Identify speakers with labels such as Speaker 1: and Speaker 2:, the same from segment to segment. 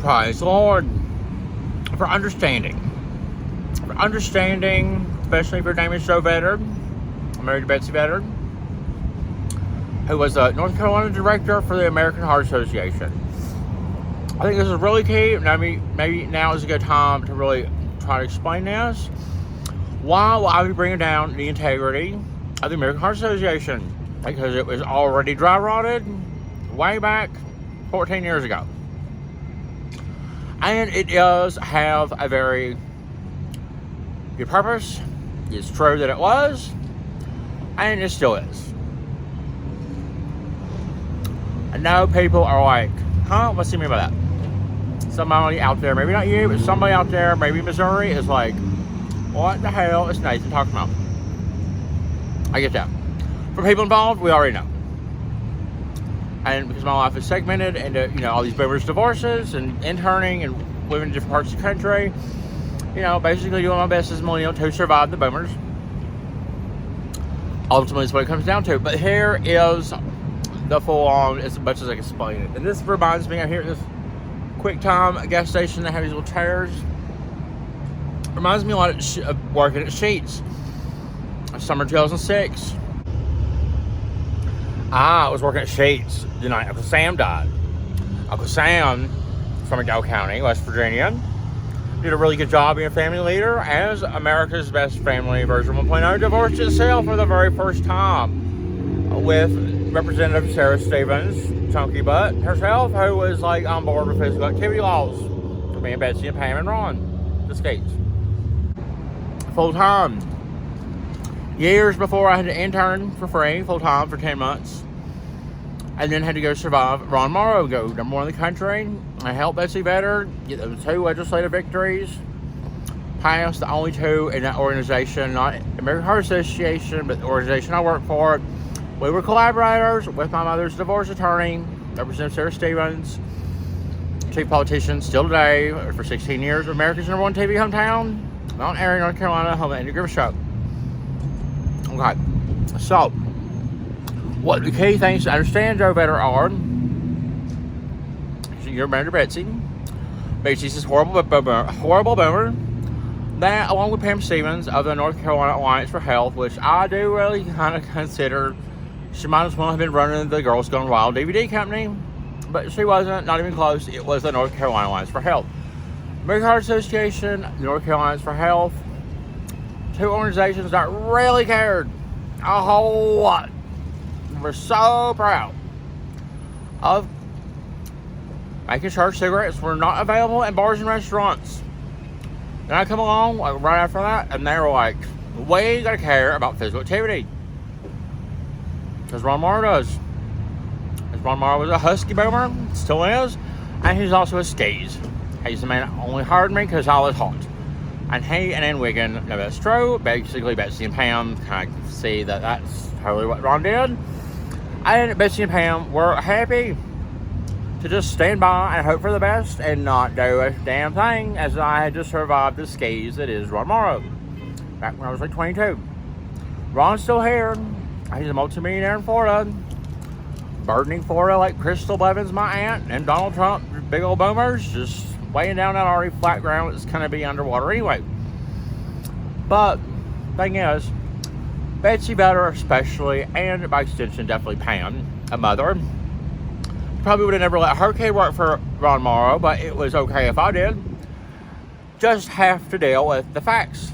Speaker 1: Praise the Lord for understanding. For understanding, especially if your name is Joe Vetter. I'm married to Betsy Vetter, who was the North Carolina director for the American Heart Association. I think this is really key. Maybe now is a good time to really try to explain this. Why will I be bringing down the integrity of the American Heart Association? Because it was already dry rotted way back 14 years ago. And it does have a very good purpose. It's true that it was, and it still is. I know people are like, huh? What's he mean by that? Somebody out there, maybe not you, but somebody out there, maybe Missouri, is like, what the hell is Nathan talking about? I get that. For people involved, we already know. And because my life is segmented into, all these boomers' divorces and interning and living in different parts of the country, basically doing my best as a millennial to survive the boomers. Ultimately, is what it comes down to. But here is the full-on, as much as I can explain it. And this reminds me, I hear this quick time gas station that have these little chairs. Reminds me a lot of working at Sheetz. Summer 2006. I was working at Sheetz the night Uncle Sam died. Uncle Sam, from McDowell County, West Virginia, did a really good job being a family leader as America's Best Family version 1.0 divorced itself for the very first time with Representative Sarah Stevens, chunky butt herself, who was like on board with physical activity laws for me and Betsy and Pam and Ron, the Skates. Full time. Years before I had to intern for free, full time for 10 months. And then had to go survive Ron Morrow, go number one in the country. I helped Betsy Vetter get those 2 legislative victories. Passed the only 2 in that organization, not American Heart Association, but the organization I work for. We were collaborators with my mother's divorce attorney, Representative Sarah Stevens, chief politician still today, for 16 years, America's number 1 TV hometown, Mount Airy, North Carolina, home of Andy Griffith Show. Okay, so what the key things to understand, Joe Vetter, are: you're married to Betsy. Betsy's this horrible boomer. That, along with Pam Stevens of the North Carolina Alliance for Health, which I do really kind of consider she might as well have been running the Girls Gone Wild DVD company, but she wasn't, not even close. It was the North Carolina Alliance for Health. American Heart Association, the North Carolina Alliance for Health, 2 organizations that really cared a whole lot. We're so proud of making sure cigarettes were not available in bars and restaurants. Then I come along right after that, and they were like, we gotta care about physical activity. Because Ron Morrow does. Because Ron Morrow was a husky boomer, still is, and he's also a skis. He's the man that only hired me because I was hot. And he and Ann Wiggin know that's true. Basically, Betsy and Pam kind of see that that's totally what Ron did. And Betsy and Pam were happy to just stand by and hope for the best and not do a damn thing, as I had just survived the skis that is Ron Morrow back when I was like 22. Ron's still here. He's a multimillionaire in Florida, burdening Florida like Crystal Blevins, my aunt, and Donald Trump, big old boomers, just weighing down that already flat ground that's going to be underwater anyway. But thing is, Betsy Vetter especially, and by extension definitely Pam, a mother, probably would have never let her kid work for Ron Morrow, but it was okay if I did. Just have to deal with the facts.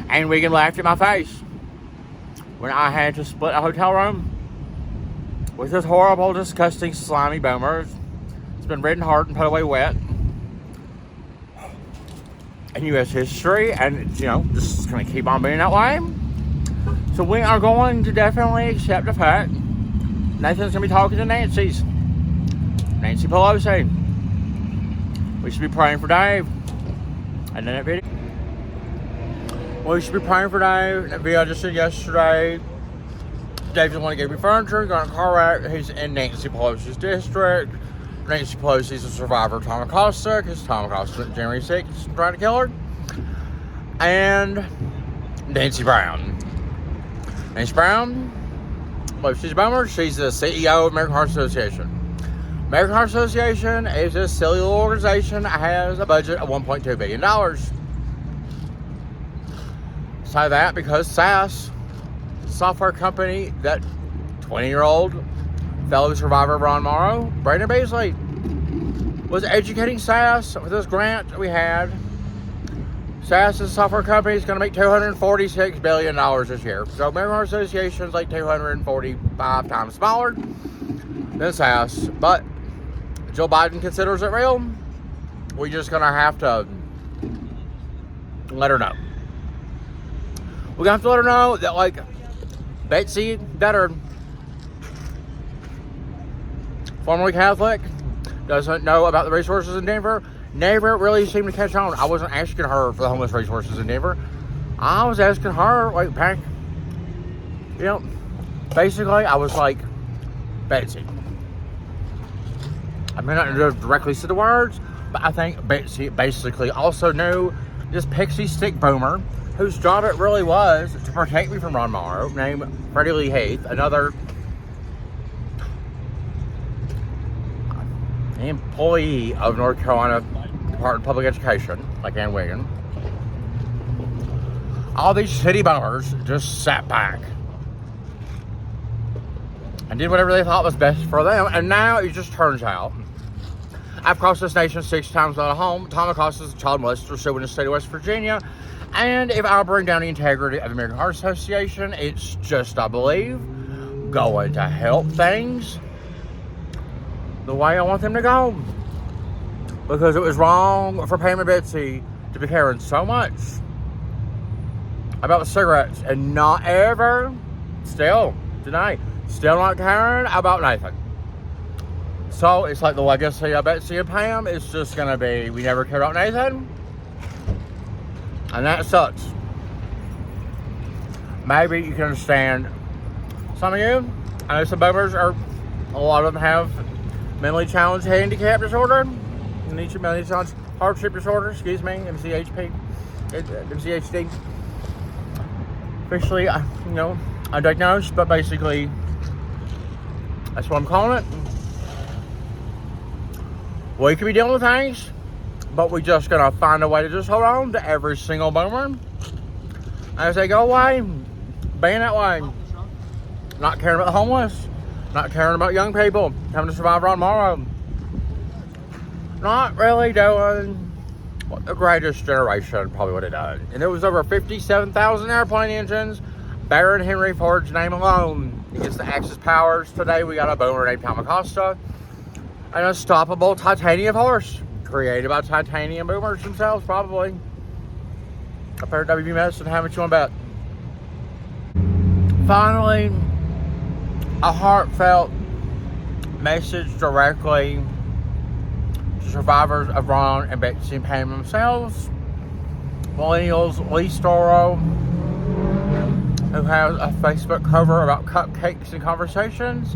Speaker 1: And we can laugh at my face when I had to split a hotel room with this horrible, disgusting, slimy boomer. It's been ridden hard and put away wet in U.S. history, and this is going to keep on being that way. So we are going to definitely accept the fact Nathan's going to be talking to Nancy Pelosi. We should be praying for Dave. And then that video. We should be praying for Dave. That video I just did yesterday. Dave doesn't want to give me furniture. Got in a car wreck. He's in Nancy Pelosi's district. Nancy Pelosi's a survivor of Tom Acosta, because Tom Acosta, January 6th, trying to kill her. And Nancy Brown. Nancy Brown, well, she's a bummer. She's the CEO of American Heart Association. American Heart Association is this silly little organization that has a budget of $1.2 billion. Say that because SAS, software company that 20-year-old fellow survivor Ron Morrow, Brandon Beasley, was educating SAS with this grant that we had. SAS, is a software company, is going to make $246 billion this year. So American Heart Association is like 245 times smaller than SAS. But Joe Biden considers it real. We're just going to have to let her know. We're going to have to let her know that, like, Betsy Veteran, formerly Catholic, doesn't know about the resources in Denver. Never really seemed to catch on. I wasn't asking her for the homeless resources in Denver. I was asking her, like, back, basically, I was like, Betsy. I may not directly say the words, but I think Betsy basically also knew this pixie stick boomer, whose job it really was to protect me from Ron Morrow, named Freddie Lee Heath, another employee of North Carolina Department of Public Education, like Ann Wiggin. All these city bummers just sat back and did whatever they thought was best for them. And now it just turns out, I've crossed this nation 6 times without a home. Tom Acosta is a child molester suing the state of West Virginia. And if I bring down the integrity of the American Heart Association, it's just, I believe, going to help things the way I want them to go. Because it was wrong for Pam and Betsy to be caring so much about the cigarettes and not ever, still not caring about Nathan. So it's like the legacy of Betsy and Pam is just going to be, we never cared about Nathan. And that sucks. Maybe you can understand some of you. I know some boomers a lot of them have mentally challenged handicap disorder. Mentally challenged hardship disorder, MCHD. Officially, undiagnosed, but basically, that's what I'm calling it. We could be dealing with things, but we're just going to find a way to just hold on to every single boomer as they go away, being that way. Not caring about the homeless, not caring about young people having to survive Ron Morrow. Not really doing what the greatest generation probably would have done. And it was over 57,000 airplane engines, bearing Henry Ford's name alone. Against the Axis powers, today we got a boomer named Tom Acosta, an unstoppable titanium horse, created by titanium boomers themselves, probably. Up there at WB Medicine, how much you want to bet? Finally, a heartfelt message directly to survivors of Ron and Betsy and Pam themselves. Millennials Lee Storrow, who has a Facebook cover about cupcakes and conversations,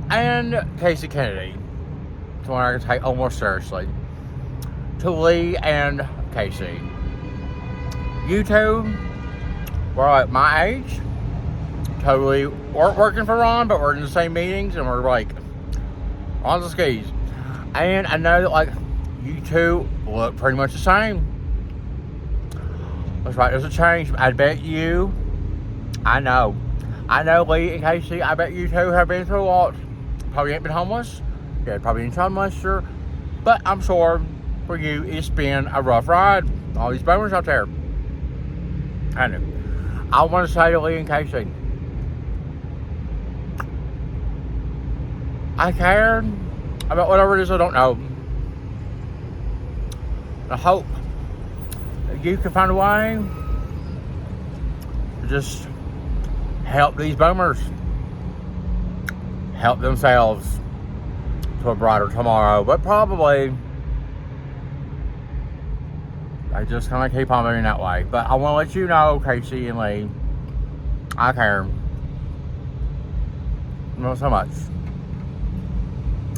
Speaker 1: and Casey Kennedy, someone I can take almost seriously. To Lee and Casey, you two were at my age, totally weren't working for Ron, but we're in the same meetings and we're like on the skis. And I know that, like, you two look pretty much the same. That's right, there's a change. I bet you, I know Lee and Casey, I bet you two have been through a lot. Probably ain't been homeless. Yeah, probably ain't child molester. But I'm sure for you, it's been a rough ride. All these boomers out there. I know. I want to say to Lee and Casey, I care about whatever it is I don't know. I hope that you can find a way to just help these boomers help themselves to a brighter tomorrow. But probably I just kind of keep on moving that way. But I want to let you know, Casey and Lee, I care. Not so much.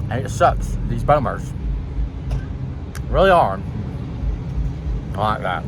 Speaker 1: And it sucks. These boomers really are like that.